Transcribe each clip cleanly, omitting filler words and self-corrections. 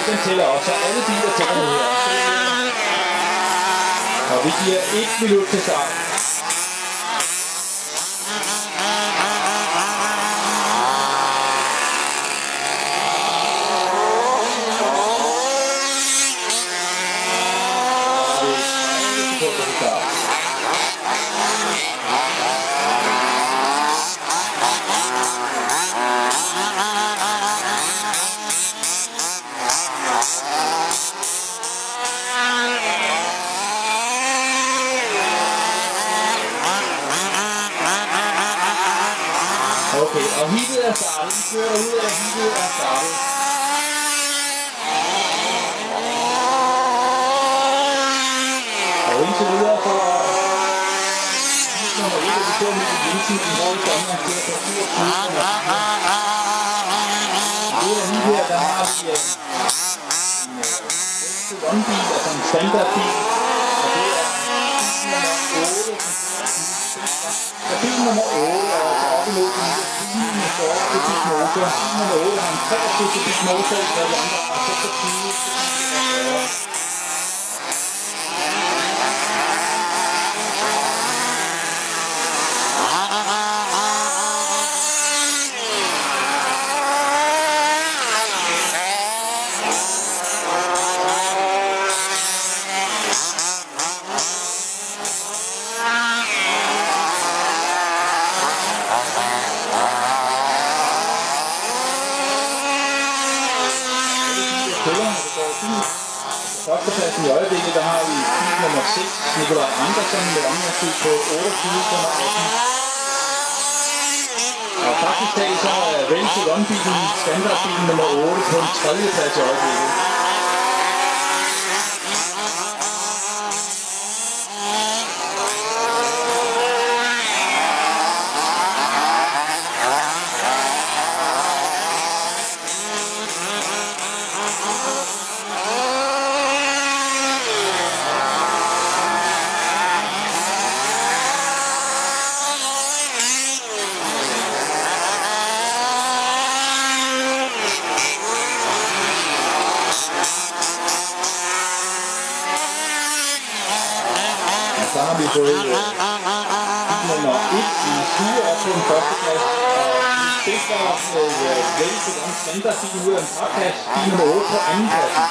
Den tæller også, så alle biler tæller nu her. Og vi giver 1 minut til start. Okay, og heatet er startet. Vi kører ud af, heatet er startet. Og indtil videre for nummer 1, vi står med Jensen i vores omgang til at få 24. Det er lige her, der har vi en one-bil, altså en standardbil. Og det er bil nummer 8. Bil nummer 8 er altså op imod den med 40 kubik motor. Bil nummer 8 har en 23 kubik motor, og de andre har 26 kubik. Førstepladsen i øjeblikket, der har vi bil nummer 6, Nikolaj Andersen med omgangstid på 28,18. Og faktisk talt så er Velse One-bilen, standardbilen nummer 8 på en 3. plads i øjeblikket. Så har vi fået nummer 1 i Skue op på den første plads, og vi spiller med Velse om standardbil ud af en træplads, bil nummer 8 på anden pladsen.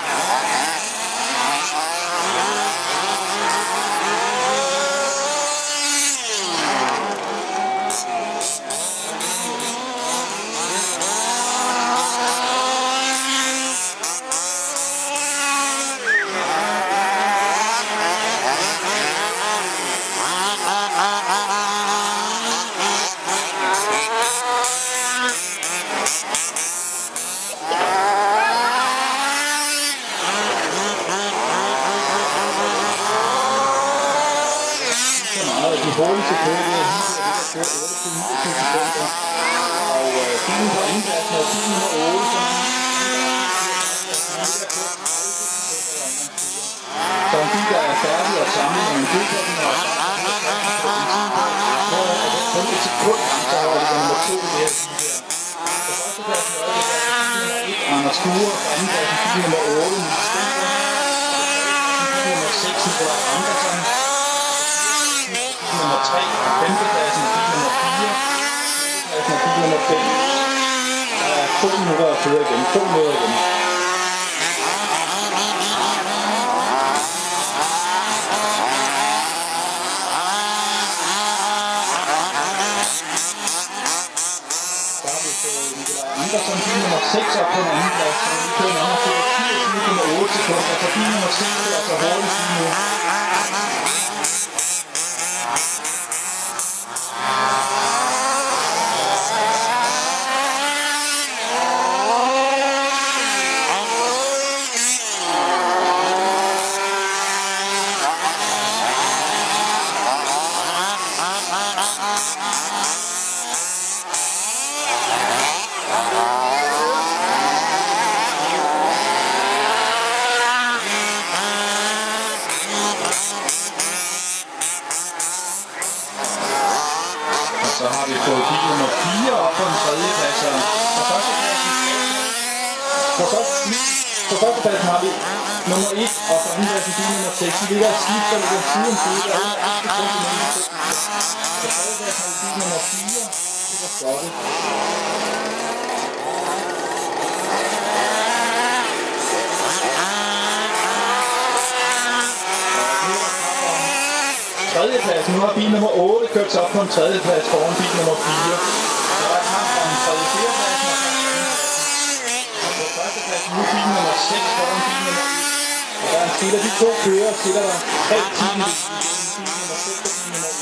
De hurtigste kører det er lige at køre 8-29 sekunder. Og bilen på andenpladsen er bil nummer 8, som så en bil, der er færdig og samlet med en bil på den, og så er det kun et sekund, så er det nummer 2 i det her bil her. På førstepladsen er det bil nummer 1, Anders Skue, og på andenpladsen bil nummer 8, Niels Stenker, og bil nummer 6, Nikolaj Andersen. Nummer 3, 5. pladsen, bil nummer 4, pladsen bil nummer 5. Der er 2 minutter at køre igen, 2 minutter igen. Så har vi fået Nikolaj Andersen, bil nummer 6 op på en anden plads, så vi kører nummer 24,8 sekunder, så bil nummer 6 er så hurtigt lige nu. På førstepladsen har vi nummer 1, og på andenpladsen bil nummer 6. Vi ligger et skift, der ligger side om side, der er ikke sekund imellem de to. På tredjepladsen har vi bil nummer 4, det var stoppet. Tredjepladsen, nu har bil nummer 8 kørt sig op på en tredjeplads foran bil nummer 4. Der er kamp om tredje fjerdepladsen og på førstepladsen, nu bil nummer 6 foran bil nummer 1. Og der er en skiller, de to kører, skiller der 3 timer bil nummer 6 og bil nummer 1.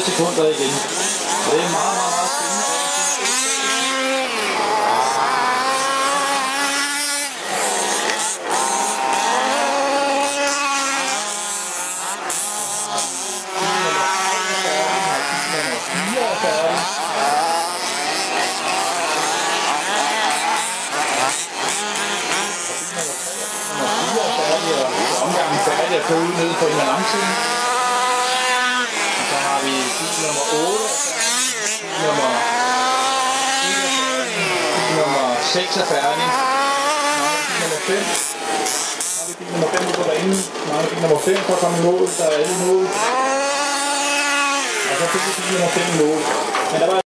Sekunder igen. Så det er meget spændende. Omgangen færdig at køre ud nede på en langsiden. Så har vi bil nummer 8, bil nummer 6 er færdig, bil nummer 5, så har vi bil nummer 5 på banen, så har vi bil nummer 5 for at komme i mål, der er alle i mål, og så fik vi bil nummer 5 i mål. Men der var